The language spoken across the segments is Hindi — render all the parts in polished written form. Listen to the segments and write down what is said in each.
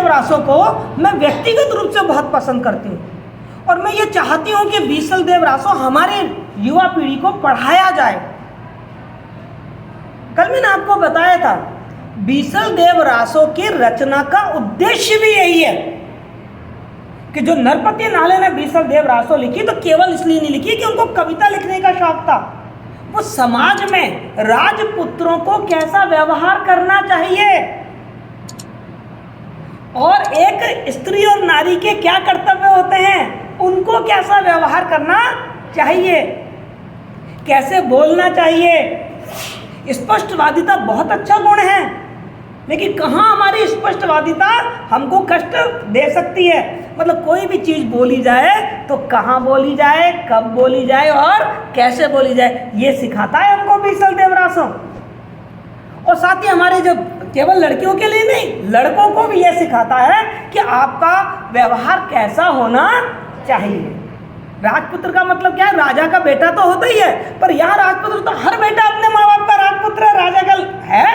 देव रासो को मैं व्यक्तिगत रूप से बहुत पसंद करती हूँ और मैं ये चाहती हूँ कि बीसल देव रासो हमारे युवा पीढ़ी को पढ़ाया जाए। कल मैंने आपको बताया था बीसल देव रासो की रचना का उद्देश्य भी यही है कि जो नरपति नाले ने बीसल देव रासो लिखी तो केवल इसलिए नहीं लिखी कि उनको कविता लिखने का शौक था, वो समाज में राजपुत्रों को कैसा व्यवहार करना चाहिए और एक स्त्री और नारी के क्या कर्तव्य होते हैं, उनको कैसा व्यवहार करना चाहिए, कैसे बोलना चाहिए। स्पष्टवादिता बहुत अच्छा गुण है, लेकिन कहाँ हमारी स्पष्टवादिता हमको कष्ट दे सकती है। मतलब कोई भी चीज़ बोली जाए तो कहाँ बोली जाए, कब बोली जाए और कैसे बोली जाए, ये सिखाता है हमको बीसल देव रासो। और साथ ही हमारे जो केवल लड़कियों के लिए नहीं, लड़कों को भी ये सिखाता है कि आपका व्यवहार कैसा होना चाहिए। राजपुत्र का मतलब क्या है, राजा का बेटा तो होता ही है, पर यहाँ राजपुत्र तो हर बेटा अपने माँ बाप का राजपुत्र है, राजा का है,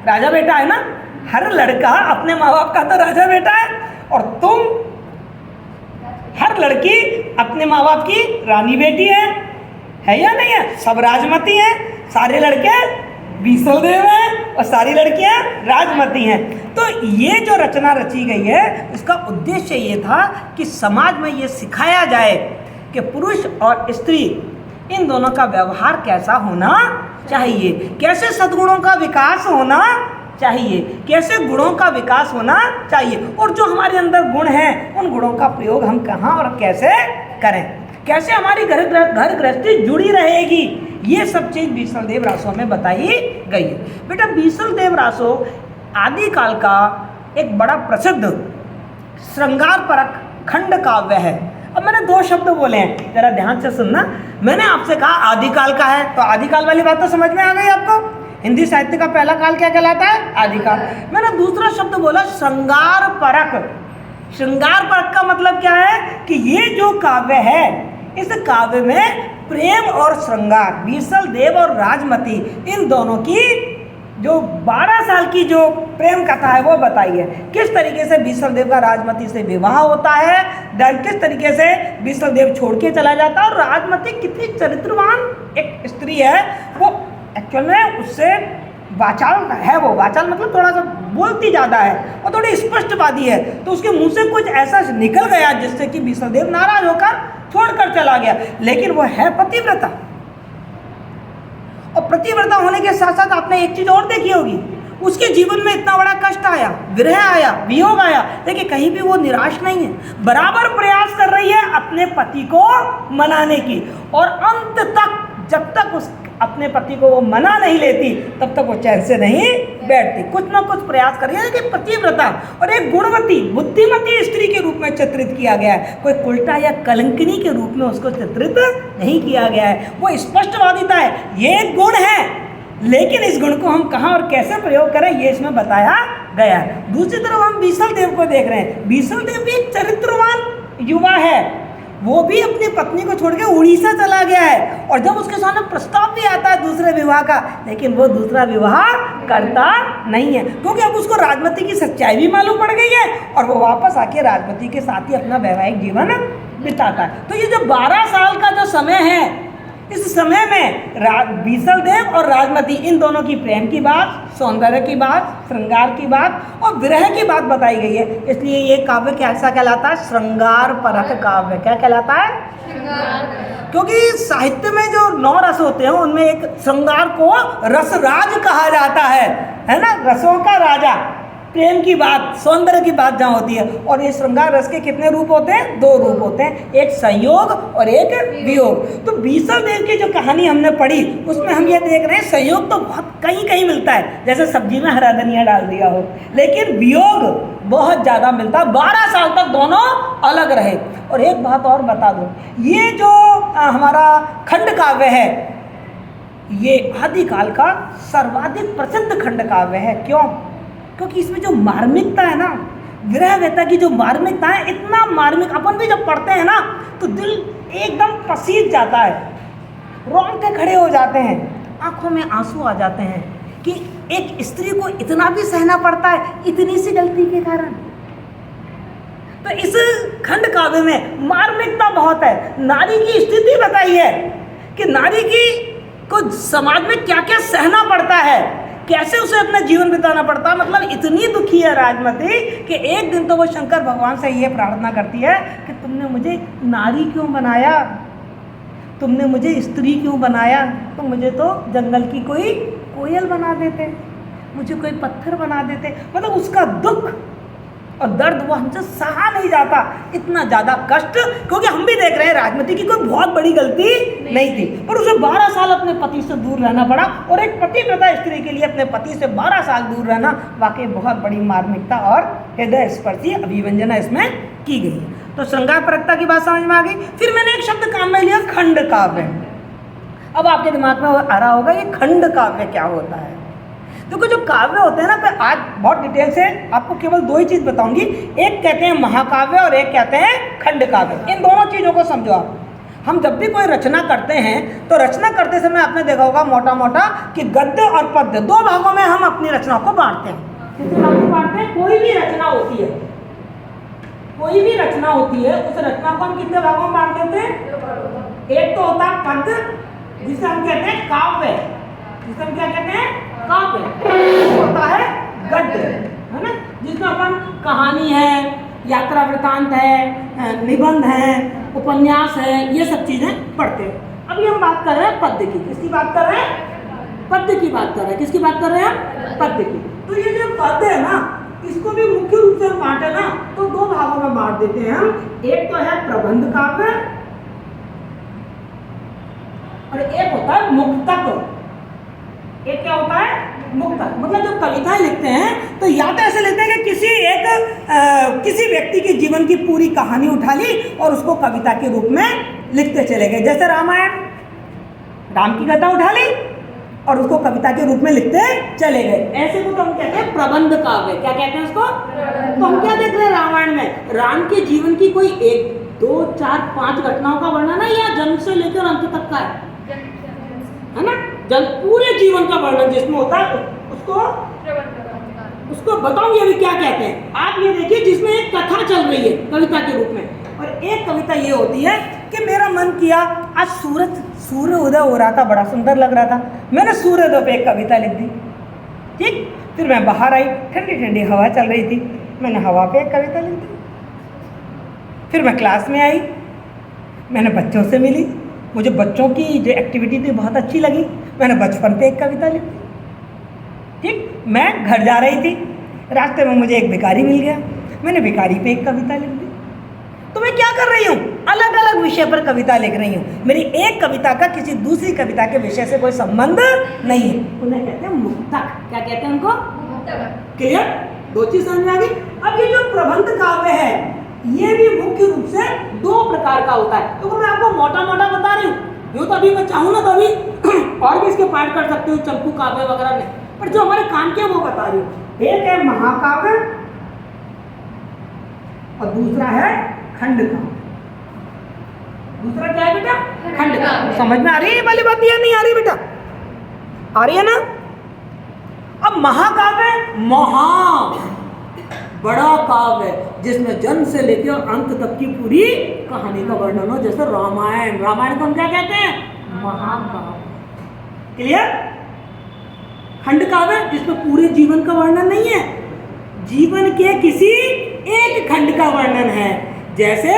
राजा बेटा है ना। हर लड़का अपने माँ बाप का तो राजा बेटा है और तुम हर लड़की अपने माँ बाप की रानी बेटी है या नहीं है। सब राजमती हैं, सारे लड़के बीसल देव हैं और सारी लड़कियां राजमती हैं। तो ये जो रचना रची गई है इसका उद्देश्य ये था कि समाज में ये सिखाया जाए कि पुरुष और स्त्री इन दोनों का व्यवहार कैसा होना चाहिए, कैसे सद्गुणों का विकास होना चाहिए, कैसे गुणों का विकास होना चाहिए और जो हमारे अंदर गुण हैं उन गुणों का प्रयोग हम कहाँ और कैसे करें, कैसे हमारी घर गृहस्थी जुड़ी रहेगी। ये सब चीज़ बीसल देव रासो में बताई गई है। बेटा बीसल देव रासो आदिकाल का एक बड़ा प्रसिद्ध श्रृंगार परक खंड काव्य है। अब मैंने दो शब्द बोले हैं, जरा ध्यान से सुनना। मैंने आपसे कहा आदिकाल का है, तो आदिकाल वाली बात तो समझ में आ गई आपको। हिंदी साहित्य का पहला काल क्या कहलाता है, आदिकाल। मैंने दूसरा शब्द बोला श्रृंगार परक। श्रृंगार परक का मतलब क्या है कि ये जो काव्य है इस काव्य में प्रेम और श्रृंगार, बीसल देव और राजमती इन दोनों की जो 12 साल की जो प्रेम कथा है वो बताई है। किस तरीके से बीसल देव का राजमती से विवाह होता है, किस तरीके से बीसल देव छोड़ के चला जाता है और राजमती कितनी चरित्रवान एक स्त्री है। वो एक्चुअल में उससे वाचाल है, वो वाचाल मतलब थोड़ा सा बोलती ज़्यादा है और थोड़ी स्पष्टवादी है, तो उसके मुंह से कुछ ऐसा निकल गया जिससे कि बीसल देव नाराज होकर छोड़कर चला गया। लेकिन वो है पतिव्रता और पतिव्रता होने के साथ साथ आपने एक चीज और देखी होगी, उसके जीवन में इतना बड़ा कष्ट आया, विरह आया, वियोग आया, लेकिन कहीं भी वो निराश नहीं है, बराबर प्रयास कर रही है अपने पति को मनाने की और अंत तक जब तक उस अपने पति को वो मना नहीं लेती तब तक वो चैन से नहीं बैठती, कुछ ना कुछ प्रयास कर रही है। कि पतिव्रता और एक गुणवती बुद्धिमती स्त्री के रूप में चित्रित किया गया है, कोई उल्टा या कलंकिनी के रूप में उसको चित्रित नहीं किया गया है। वो स्पष्टवादिता है, ये एक गुण है, लेकिन इस गुण को हम कहाँ और कैसे प्रयोग करें ये इसमें बताया गया है। दूसरी तरफ हम बीसल देव को देख रहे हैं। बीसल देव भी एक चरित्रवान युवा है, वो भी अपनी पत्नी को छोड़ के उड़ीसा चला गया है और जब उसके सामने प्रस्ताव भी आता है दूसरे विवाह का, लेकिन वो दूसरा विवाह करता नहीं है क्योंकि अब उसको राजमती की सच्चाई भी मालूम पड़ गई है और वो वापस आके राजमती के साथ ही अपना वैवाहिक जीवन बिताता है। तो ये जो 12 साल का जो समय है, इस समय में बीसल देव और राजमती इन दोनों की प्रेम की बात, सौंदर्य की बात, श्रृंगार की बात और विरह की बात बताई गई है। इसलिए ये काव्य कैसा कहलाता है, श्रृंगार परक काव्य। क्या कहलाता है, क्योंकि साहित्य में जो 9 रस होते हैं उनमें एक श्रृंगार को रसराज कहा जाता है ना, रसों का राजा। प्रेम की बात, सौंदर्य की बात जहाँ होती है, और ये श्रृंगार रस के कितने रूप होते हैं, 2 रूप होते हैं, एक संयोग और एक वियोग। तो बीसल देव की जो कहानी हमने पढ़ी उसमें हम ये देख रहे हैं संयोग तो बहुत कहीं कहीं मिलता है, जैसे सब्जी में हरा धनिया डाल दिया हो, लेकिन वियोग बहुत ज़्यादा मिलता है। 12 साल तक दोनों अलग रहे। और एक बात और बता दूँ, ये जो हमारा खंड काव्य है ये आदिकाल का सर्वाधिक प्रसिद्ध खंड काव्य है। क्यों? क्योंकि इसमें जो मार्मिकता है ना, विरह व्यथा की जो मार्मिकता है, इतना मार्मिक, अपन भी जब पढ़ते हैं ना तो दिल एकदम पसीज जाता है, रोंगटे खड़े हो जाते हैं, आंखों में आंसू आ जाते हैं कि एक स्त्री को इतना भी सहना पड़ता है इतनी सी गलती के कारण। तो इस खंड काव्य में मार्मिकता बहुत है। नारी की स्थिति बताई है कि नारी की को समाज में क्या क्या सहना पड़ता है, कैसे उसे अपना जीवन बिताना पड़ता है। मतलब इतनी दुखी है राजमती कि एक दिन तो वो शंकर भगवान से ये प्रार्थना करती है कि तुमने मुझे नारी क्यों बनाया, तुमने मुझे स्त्री क्यों बनाया, तो मुझे तो जंगल की कोई कोयल बना देते, मुझे कोई पत्थर बना देते। मतलब उसका दुख और दर्द वो हमसे सहा नहीं जाता, इतना ज़्यादा कष्ट। क्योंकि हम भी देख रहे हैं राजमती की कोई बहुत बड़ी गलती नहीं थी, पर उसे 12 साल अपने पति से दूर रहना पड़ा। और एक पतिव्रता स्त्री के लिए अपने पति से 12 साल दूर रहना वाकई बहुत बड़ी मार्मिकता और हृदय स्पर्शी अभिव्यंजना इसमें की गई है। तो श्रृंगार परकता की बात समझ में आ गई। फिर मैंने एक शब्द काम में लिया, खंड काव्य। अब आपके दिमाग में आ रहा होगा ये खंड काव्य क्या होता है। देखो जो काव्य होते हैं ना, मैं आज बहुत डिटेल से आपको केवल 2 ही चीज़ बताऊंगी। एक कहते हैं महाकाव्य और एक कहते हैं खंड काव्य। इन दोनों चीज़ों को समझो आप। हम जब भी कोई रचना करते हैं तो रचना करते समय आपने देखा होगा मोटा मोटा कि गद्य और पद्य 2 भागों में हम अपनी रचनाओं को बांटते हैं। कितने भागों में बांटते हैं? कोई भी रचना होती है, कोई भी रचना होती है, उस रचना को हम कितने भागों में बांट देते हैं? एक तो होता है पद्य, जिसे हम कहते हैं काव्य, जिसे हम क्या कहते हैं? काव्य। होता है गद्य, है ना, जिसमें अपन कहानी है, यात्रा वृतांत है, निबंध है, उपन्यास है, ये सब चीजें पढ़ते हैं। अभी हम बात कर रहे हैं पद्य की। किसकी बात कर रहे हैं? पद्य की बात कर रहे हैं। किसकी बात कर रहे हैं? पद्य की। तो ये जो पद्य है ना, इसको भी मुख्य रूप से हम बांटे ना तो 2 भागों में बांट देते हैं हम। एक तो है प्रबंध काव्य और एक होता है मुक्तक। एक क्या होता है? मुक्तक। मतलब जब कविताएं लिखते हैं तो या तो ऐसे लिखते हैं कि किसी व्यक्ति के जीवन की पूरी कहानी उठा ली और उसको कविता के रूप में लिखते चले गए। जैसे रामायण, राम की कथा उठा ली और उसको कविता के रूप में लिखते चले गए। ऐसे को तो हम कहते हैं प्रबंध काव्य। क्या कहते हैं उसको? तो हम क्या देख रहे हैं रामायण में? राम के जीवन की कोई 1, 2, 4, 5 घटनाओं का वर्णन है या जन्म से लेकर अंत तक का है ना? पूरे जीवन का वर्णन जिसमें होता है उसको बताऊंगी अभी क्या कहते हैं। आप ये देखिए, जिसमें एक कथा चल रही है कविता के रूप में, और एक कविता ये होती है कि मेरा मन किया आज सूर्य उदय हो रहा था, बड़ा सुंदर लग रहा था, मैंने सूर्योदय पे एक कविता लिख दी। ठीक, फिर मैं बाहर आई, ठंडी ठंडी हवा चल रही थी, मैंने हवा पे एक कविता लिख दी। फिर मैं क्लास में आई, मैंने बच्चों से मिली, मुझे बच्चों की जो एक्टिविटी थी बहुत अच्छी लगी, मैंने बचपन पे एक कविता लिख दी। ठीक, मैं घर जा रही थी, रास्ते में मुझे एक भिखारी मिल गया, मैंने भिखारी पे एक कविता लिख दी। तो मैं क्या कर रही हूँ? अलग अलग विषय पर कविता लिख रही हूँ। मेरी एक कविता का किसी दूसरी कविता के विषय से कोई संबंध नहीं है। उन्हें कहते हैं मुक्तक। क्या कहते हैं उनको? क्लियर? 2 चीज समझ में आ गई। अब ये जो प्रबंध काव्य है ये भी मुख्य रूप से 2 प्रकार का होता है। तो मैं आपको मोटा मोटा बता रही हूँ, यूँ तो अभी मैं चाहूँ ना तो अभी और भी इसके पार्ट कर सकती हूँ, चंपू काव्य वगैरह नहीं, पर जो हमारे काम के वो बता रही हूँ। एक है महाकाव्य और दूसरा है खंड काव्य। दूसरा क्या है बेटा? खंड काव्य। समझ में आ रही है ये वाली बात या नहीं आ रही बेटा? आ रही है ना? अब महाकाव्य बड़ा काव्य जिसमें जन्म से लेकर अंत तक की पूरी कहानी का वर्णन हो, जैसे रामायण। रामायण को हम क्या कहते हैं? महाकाव्य। क्लियर? खंड काव्य जिसमें पूरे जीवन का वर्णन नहीं है, जीवन के किसी एक खंड का वर्णन है। जैसे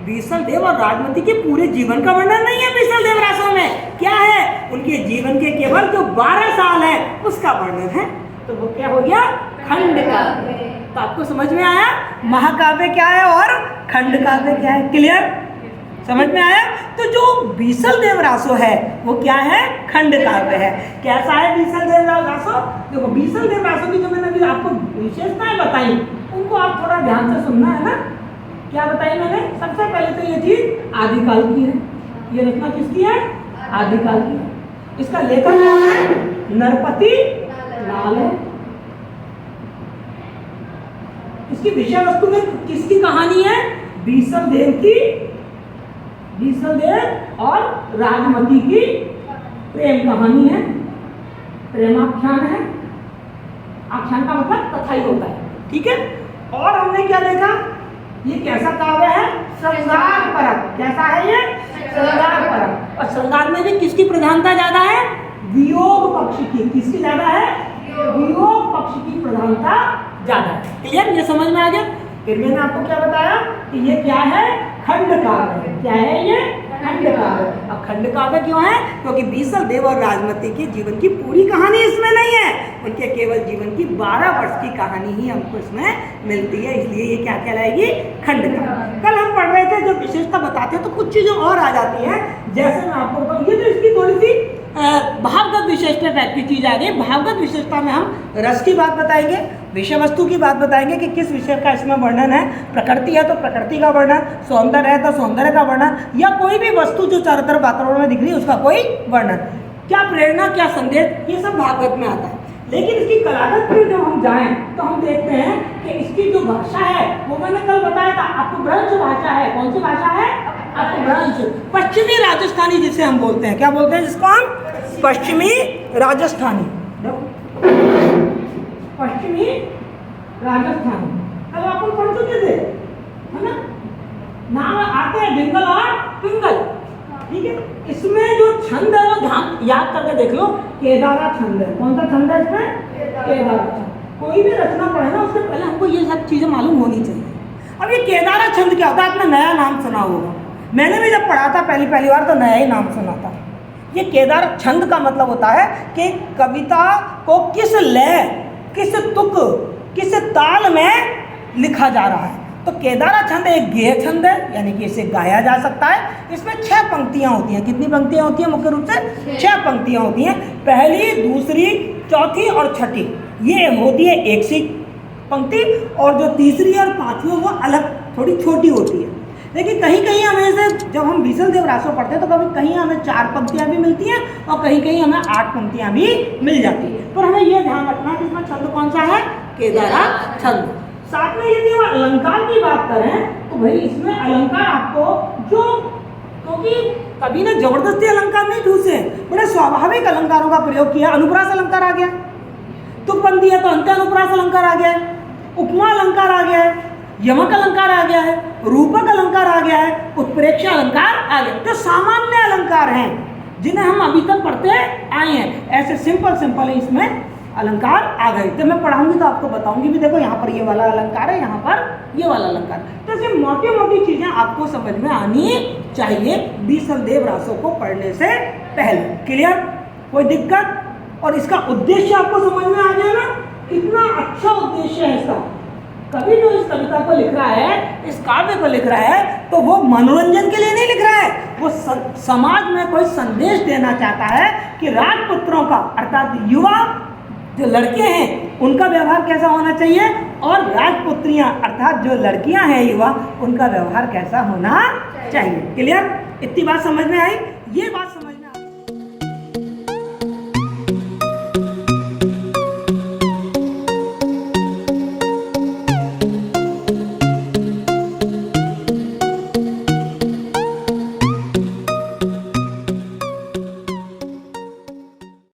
बीसल देव और राजमती के पूरे जीवन का वर्णन नहीं है बीसल देव रासों में। क्या है? उनके जीवन के केवल जो 12 साल है उसका वर्णन है। तो वो क्या हो गया? खंड काव्य। तो आपको समझ में आया महाकाव्य क्या है और खंड काव्य क्या है? क्लियर? समझ में आया? तो जो बीसल देव रासो है वो क्या है? खंड काव्य है। कैसा है बीसल देव रासो? देखो, बीसल देव रासो की जो मैंने अभी आपको विशेषताएं बताई उनको आप थोड़ा ध्यान से सुनना है ना। क्या बताई मैंने? सबसे पहले तो ये चीज आदिकाल की है। ये रचना किसकी है? आदिकाल की है। इसका लेखक कौन है? नरपति लाल है। इसकी विषय वस्तु में किसकी कहानी है? बीसल देव की, बीसल देव और राजमती की प्रेम कहानी है, प्रेमाख्यान है। आख्यान का मतलब कथा ही होता है। ठीक है? और हमने क्या देखा ये कैसा काव्य है? श्रृंगार परक। कैसा है ये? श्रृंगार परक। और श्रृंगार में भी किसकी प्रधानता ज्यादा है? वियोग पक्ष की। किसकी ज्यादा है? वियोग पक्ष की प्रधानता ज्यादा है। क्लियर? ये समझ में आ गया? फिर मैंने आपको क्या बताया कि ये क्या है? खंड काव्य है। क्या है ये? खंड काव्य। अब खंड काव्य क्यों है? क्योंकि बीसल देव और राजमती के जीवन की पूरी कहानी इसमें नहीं है, उनके केवल जीवन की 12 वर्ष की कहानी ही हमको इसमें मिलती है, इसलिए ये क्या कहलाएगी? खंड काव्य। कल हम पढ़ रहे थे, जब विशेषता बताते हैं तो कुछ चीजें और आ जाती हैं, जैसे मैं आपको ये तो इसकी थोड़ी सी भावगत विशेषता टाइप की चीज आ गई। भावगत विशेषता में हम रस की बात बताएंगे, विषय वस्तु की बात बताएंगे कि किस विषय का इसमें वर्णन है। प्रकृति है तो प्रकृति का वर्णन, सौंदर्य है तो सौंदर्य का वर्णन, या कोई भी वस्तु जो चारों तरफ वातावरण में दिख रही है उसका कोई वर्णन, क्या प्रेरणा, क्या संदेश, ये सब भागवत में आता है। लेकिन इसकी कलागत में जब हम जाएं तो हम देखते हैं कि इसकी जो भाषा है वो मैंने कल बताया था, अपभ्रंश भाषा है। कौन सी भाषा है? अपभ्रंश। पश्चिमी राजस्थानी जिसे हम बोलते हैं, क्या बोलते हैं जिसको हम? पश्चिमी राजस्थानी। पश्चिमी राजस्थानी कल आप लोग पढ़ चुके थे, है ना? नाम आते हैं डिंगल और पिंगल, ठीक है? इसमें जो छंद है वो ध्यान याद करके देख लो, केदारा छंद है। कौन सा छंद है इसमें? केदारा छंद। कोई भी रचना पढ़े ना उससे पहले हमको ये सब चीजें मालूम होनी चाहिए। अब ये केदारा छंद क्या होता है? आपने नया नाम सुना होगा, मैंने भी जब पढ़ा था पहली बार तो नया ही नाम सुना था। ये केदार छंद का मतलब होता है कि कविता को किस लय, किस तुक, किस ताल में लिखा जा रहा है। तो केदारा छंद एक गेय छंद है, यानी कि इसे गाया जा सकता है। इसमें 6 पंक्तियां होती हैं। कितनी पंक्तियां होती हैं? मुख्य रूप से 6 पंक्तियां होती हैं। पहली, दूसरी, चौथी और छठी ये होती है एक सी पंक्ति, और जो तीसरी और पांचवी वो अलग थोड़ी छोटी होती है। लेकिन कहीं कहीं हमें से जब हम बीसल देव रासो पढ़ते हैं तो कभी कहीं हमें 4 पंक्तियां भी मिलती हैं और कहीं कहीं हमें 8 पंक्तियां भी मिल जाती है। पर हमें यह ध्यान रखना है कि इसमें छंद कौन सा है? केदारा छंद। साथ में यदि हम अलंकार की बात करें तो भाई इसमें अलंकार आपको जो, क्योंकि कभी ना जबरदस्ती अलंकार नहीं ठूसे, बड़े स्वाभाविक अलंकारों का प्रयोग किया। अनुप्रास अलंकार आ गया, तुकबंदी है तो अंत्य अनुप्रास अलंकार आ गया है, उपमा अलंकार आ गया है, यमक अलंकार आ गया है, रूपक अलंकार आ गया है, उत्प्रेक्षा अलंकार आ गया। तो सामान्य अलंकार हैं जिन्हें हम अभी तक पढ़ते आए हैं। ऐसे सिंपल ही इसमें अलंकार आ गए। तो मैं पढ़ाऊंगी तो आपको बताऊंगी भी, देखो यहाँ पर ये वाला अलंकार है, यहाँ पर ये वाला अलंकार। तो ऐसे मोटी चीजें आपको समझ में आनी चाहिए बीसल देव रासो को पढ़ने से पहले। क्लियर? कोई दिक्कत? और इसका उद्देश्य आपको समझ में आ गया ना? कितना अच्छा उद्देश्य है इसका। कभी जो इस कविता को लिख रहा है, इस काव्य को लिख रहा है, तो वो मनोरंजन के लिए नहीं लिख रहा है, वो समाज में कोई संदेश देना चाहता है कि राजपुत्रों का, अर्थात युवा जो लड़के हैं उनका व्यवहार कैसा होना चाहिए, और राजपुत्रियां अर्थात जो लड़कियां हैं युवा, उनका व्यवहार कैसा होना चाहिए। क्लियर? इतनी बात समझ में आई? ये बात समझ